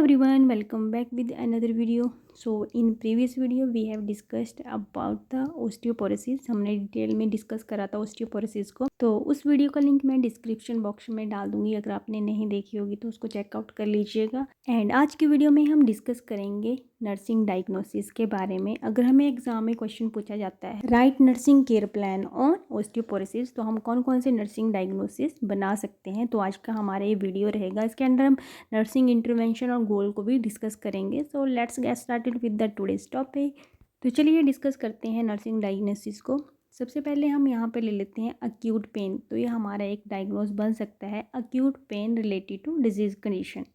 everyone, welcome back with another video. So in previous video we have discussed about the osteoporosis. हमने detail में discuss करा था osteoporosis को, तो उस वीडियो का लिंक मैं डिस्क्रिप्शन बॉक्स में डाल दूंगी। अगर आपने नहीं देखी होगी तो उसको चेकआउट कर लीजिएगा। एंड आज की वीडियो में हम डिस्कस करेंगे नर्सिंग डायग्नोसिस के बारे में। अगर हमें एग्जाम में क्वेश्चन पूछा जाता है right nursing care plan on osteoporosis, तो हम कौन कौन से नर्सिंग डायग्नोसिस बना सकते हैं, तो आज का हमारा ये वीडियो रहेगा। इसके अंदर हम नर्सिंग इंटरवेंशन और गोल को भी डिस्कस करेंगे। So let's get started with the today's topic. तो चलिए डिस्कस करते हैं नर्सिंग डायग्नोसिस को। सबसे पहले हम यहाँ पे ले लेते हैं अक्यूट पेन। तो ये हमारा एक डायग्नोस बन सकता है, acute pain related to disease condition.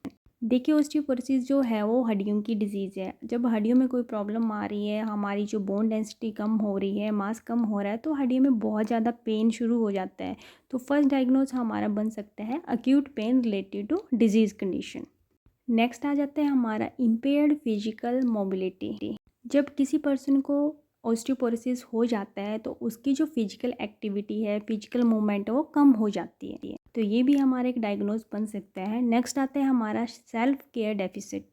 देखिए ओस्टियोपोरोसिस जो है वो हड्डियों की डिजीज़ है। जब हड्डियों में कोई प्रॉब्लम आ रही है, हमारी जो बोन डेंसिटी कम हो रही है, मास कम हो रहा है, तो हड्डियों में बहुत ज़्यादा पेन शुरू हो जाता है। तो फर्स्ट डायग्नोस हमारा बन सकता है acute pain related to disease condition. Next आ जाता है हमारा इम्पेयर्ड फिजिकल मोबिलिटी। जब किसी पर्सन को ओस्टियोपोरोसिस हो जाता है तो उसकी जो फिजिकल एक्टिविटी है, फिजिकल मूवमेंट है, वो कम हो जाती है। तो ये भी हमारा एक डायग्नोस बन सकता है। नेक्स्ट आता है हमारा सेल्फ केयर डेफिसिट।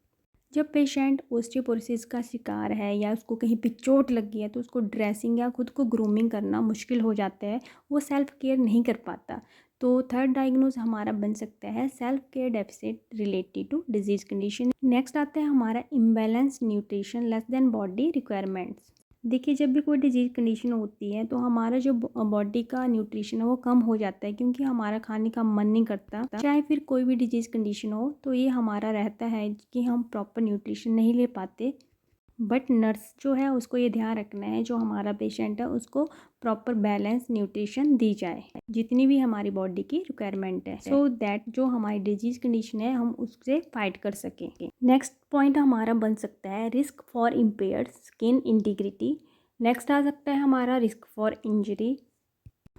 जब पेशेंट ओस्टियोपोरोसिस का शिकार है या उसको कहीं पे चोट लग गई है तो उसको ड्रेसिंग या खुद को ग्रूमिंग करना मुश्किल हो जाता है, वो सेल्फ केयर नहीं कर पाता। तो थर्ड डायग्नोस हमारा बन सकता है self care deficit related to disease condition. Next आता है हमारा imbalance nutrition less than body requirements. देखिए जब भी कोई डिजीज कंडीशन होती है तो हमारा जो बॉडी का न्यूट्रिशन है वो कम हो जाता है, क्योंकि हमारा खाने का मन नहीं करता। चाहे फिर कोई भी डिजीज कंडीशन हो, तो ये हमारा रहता है कि हम प्रॉपर न्यूट्रिशन नहीं ले पाते। बट नर्स जो है उसको ये ध्यान रखना है जो हमारा पेशेंट है उसको प्रॉपर बैलेंस न्यूट्रिशन दी जाए, जितनी भी हमारी बॉडी की रिक्वायरमेंट है, सो दैट जो हमारी डिजीज कंडीशन है हम उससे फाइट कर सकें। नेक्स्ट पॉइंट हमारा बन सकता है risk for impaired skin integrity. Next आ सकता है हमारा रिस्क फॉर इंजरी।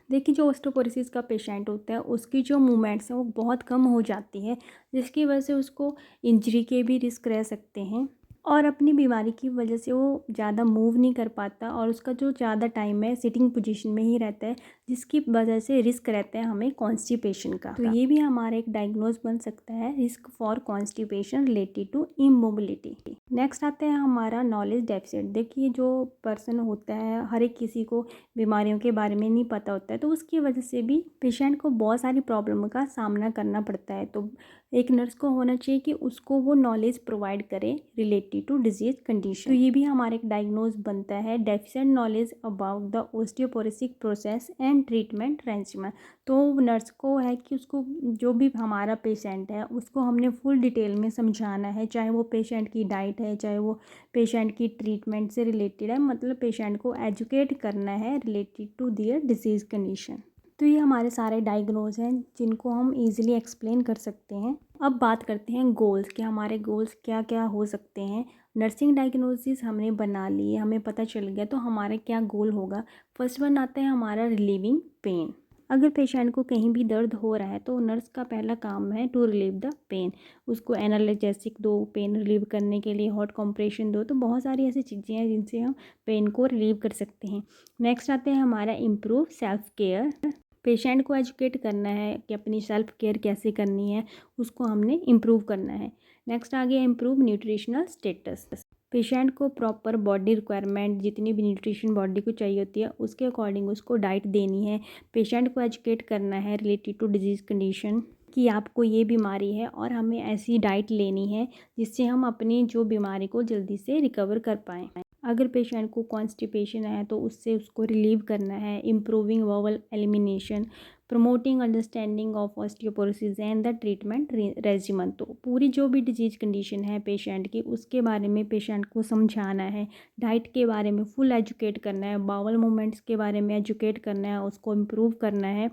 देखिए जो ओस्टियोपोरोसिस का पेशेंट होता है उसकी जो मूवमेंट्स हैं वो बहुत कम हो जाती है, जिसकी वजह से उसको इंजरी के भी रिस्क रह सकते हैं, और अपनी बीमारी की वजह से वो ज़्यादा मूव नहीं कर पाता और उसका जो ज़्यादा टाइम है सिटिंग पोजीशन में ही रहता है, जिसकी वजह से रिस्क रहता है हमें कॉन्स्टिपेशन का। तो ये भी हमारा एक डायग्नोस बन सकता है risk for constipation related to immobility. Next आता है हमारा नॉलेज डेफिसिट। देखिए जो पर्सन होता है, हर एक किसी को बीमारियों के बारे में नहीं पता होता है, तो उसकी वजह से भी पेशेंट को बहुत सारी प्रॉब्लम का सामना करना पड़ता है। तो एक नर्स को होना चाहिए कि उसको वो नॉलेज प्रोवाइड करे रिलेटेड टू डिजीज कंडीशन। तो ये भी हमारा एक डायग्नोस बनता है deficient knowledge about the osteoporotic process and treatment regimen. तो नर्स को है कि उसको जो भी हमारा पेशेंट है उसको हमने फुल डिटेल में समझाना है, चाहे वो पेशेंट की डाइट है, चाहे वो पेशेंट की ट्रीटमेंट से रिलेटेड है, मतलब पेशेंट को एजुकेट करना है related to their disease condition. तो ये हमारे सारे डायग्नोज हैं जिनको हम इजीली एक्सप्लेन कर सकते हैं। अब बात करते हैं गोल्स के, हमारे गोल्स क्या क्या हो सकते हैं। नर्सिंग डायग्नोसिस हमने बना ली, हमें पता चल गया, तो हमारा क्या गोल होगा। फर्स्ट वन आता है हमारा रिलीविंग पेन। अगर पेशेंट को कहीं भी दर्द हो रहा है तो नर्स का पहला काम है टू रिलीव द पेन। उसको एनाल्जेसिक दो, पेन रिलीव करने के लिए हॉट कंप्रेशन दो। तो बहुत सारी ऐसी चीज़ें हैं जिनसे हम पेन को रिलीव कर सकते हैं। नेक्स्ट आते हैं हमारा इम्प्रूव सेल्फ केयर। पेशेंट को एजुकेट करना है कि अपनी सेल्फ केयर कैसे करनी है, उसको हमने इम्प्रूव करना है। नेक्स्ट आ गया इम्प्रूव न्यूट्रिशनल स्टेटस। पेशेंट को प्रॉपर बॉडी रिक्वायरमेंट, जितनी भी न्यूट्रिशन बॉडी को चाहिए होती है उसके अकॉर्डिंग उसको डाइट देनी है। पेशेंट को एजुकेट करना है रिलेटेड टू डिजीज़ कंडीशन कि आपको ये बीमारी है और हमें ऐसी डाइट लेनी है जिससे हम अपनी जो बीमारी को जल्दी से रिकवर कर पाएँ। अगर पेशेंट को कॉन्स्टिपेशन है तो उससे उसको रिलीव करना है। Improving vowel elimination, promoting understanding of osteoporosis and the treatment regimen. तो पूरी जो भी डिजीज कंडीशन है पेशेंट की उसके बारे में पेशेंट को समझाना है, डाइट के बारे में फुल एजुकेट करना है, बावल मूवमेंट्स के बारे में एजुकेट करना है, उसको इम्प्रूव करना है,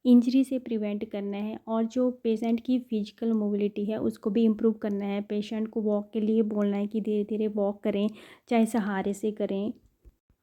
इंजरी से प्रिवेंट करना है, और जो पेशेंट की फिजिकल मोबिलिटी है उसको भी इम्प्रूव करना है। पेशेंट को वॉक के लिए बोलना है कि धीरे धीरे वॉक करें, चाहे सहारे से करें।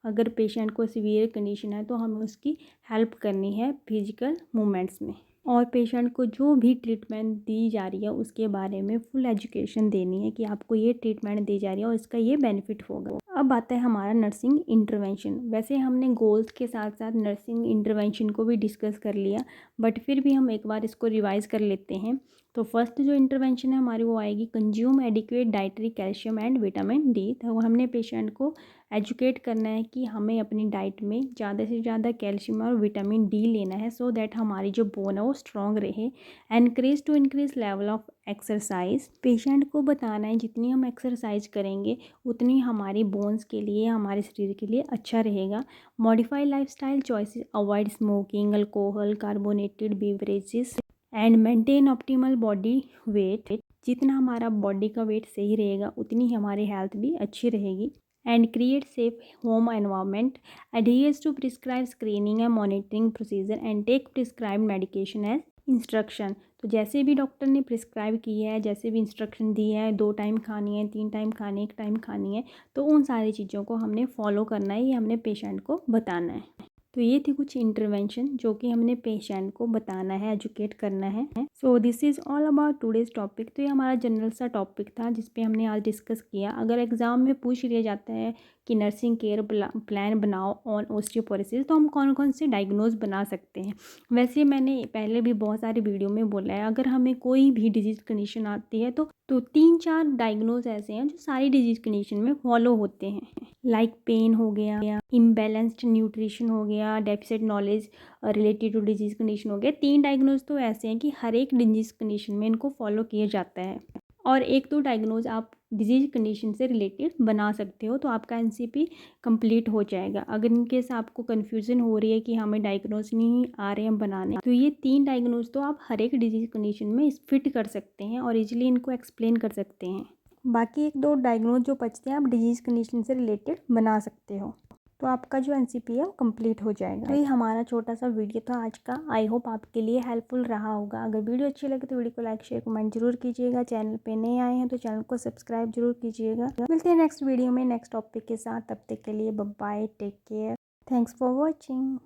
अगर पेशेंट को सीवियर कंडीशन है तो हमें उसकी हेल्प करनी है फिजिकल मूवमेंट्स में, और पेशेंट को जो भी ट्रीटमेंट दी जा रही है उसके बारे में फुल एजुकेशन देनी है कि आपको ये ट्रीटमेंट दी जा रही है और इसका ये बेनिफिट होगा। अब आता है हमारा नर्सिंग इंटरवेंशन। वैसे हमने गोल्स के साथ साथ नर्सिंग इंटरवेंशन को भी डिस्कस कर लिया, बट फिर भी हम एक बार इसको रिवाइज़ कर लेते हैं। तो फर्स्ट जो इंटरवेंशन है हमारी वो आएगी, consume adequate dietary calcium and vitamin D. तो हमने पेशेंट को एजुकेट करना है कि हमें अपनी डाइट में ज़्यादा से ज़्यादा कैल्शियम और विटामिन डी लेना है, सो दैट हमारी जो बोन है वो स्ट्रॉन्ग रहे। Encourage to increase level of exercise, patient को बताना है जितनी हम एक्सरसाइज करेंगे उतनी हमारी बोन्स के लिए, हमारे शरीर के लिए अच्छा रहेगा। Modify lifestyle choices, avoid smoking, alcohol, carbonated beverages and maintain optimal body weight. जितना हमारा बॉडी का वेट सही रहेगा उतनी हमारी हेल्थ भी अच्छी रहेगी। And create safe home environment, adheres to prescribe screening and monitoring procedure and take prescribe medication as instruction. तो जैसे भी डॉक्टर ने प्रिस्क्राइब किया है, जैसे भी इंस्ट्रक्शन दी है, 2 टाइम खानी है, 3 टाइम खानी है, 1 टाइम खानी है, तो उन सारी चीज़ों को हमने फॉलो करना है, ये हमने पेशेंट को बताना है। तो ये थी कुछ इंटरवेंशन जो कि हमने पेशेंट को बताना है, एजुकेट करना है। So this is all about today's topic. तो ये हमारा जनरल सा टॉपिक था जिस पे हमने आज डिस्कस किया। अगर एग्ज़ाम में पूछ लिया जाता है कि नर्सिंग केयर प्लान बनाओ ऑन ओस्टियोपोरोसिस, तो हम कौन कौन से डायग्नोज बना सकते हैं। वैसे मैंने पहले भी बहुत सारे वीडियो में बोला है, अगर हमें कोई भी डिजीज़ कंडीशन आती है तो 3-4 डायग्नोज ऐसे हैं जो सारी डिजीज़ कंडीशन में फॉलो होते हैं। लाइक पेन हो गया, इम्बैलेंस्ड न्यूट्रिशन हो गया, deficit knowledge related to disease condition हो गया। 3 डायग्नोज तो ऐसे हैं कि हर एक डिजीज़ कंडीशन में इनको फॉलो किया जाता है, और 1-2 डायग्नोज आप डिजीज़ कंडीशन से रिलेटेड बना सकते हो, तो आपका एनसीपी कंप्लीट हो जाएगा। अगर इन केस आपको कन्फ्यूज़न हो रही है कि हमें डायग्नोज नहीं आ रहे हैं बनाने, तो ये 3 डायग्नोज तो आप हर एक डिजीज़ कंडीशन में फिट कर सकते हैं और ईजिली इनको एक्सप्लेन कर सकते हैं। बाकी 1-2 डायग्नोज जो बचते हैं आप डिजीज़ कंडीशन से रिलेटेड बना सकते हो, तो आपका जो एनसीपी है वो कंप्लीट हो जाएगा। तो ये हमारा छोटा सा वीडियो था आज का। आई होप आपके लिए हेल्पफुल रहा होगा। अगर वीडियो अच्छी लगे तो वीडियो को लाइक शेयर कमेंट जरूर कीजिएगा। चैनल पे नए आए हैं तो चैनल को सब्सक्राइब जरूर कीजिएगा। मिलते हैं नेक्स्ट वीडियो में नेक्स्ट टॉपिक के साथ। तब तक के लिए bye bye, take care, thanks for watching.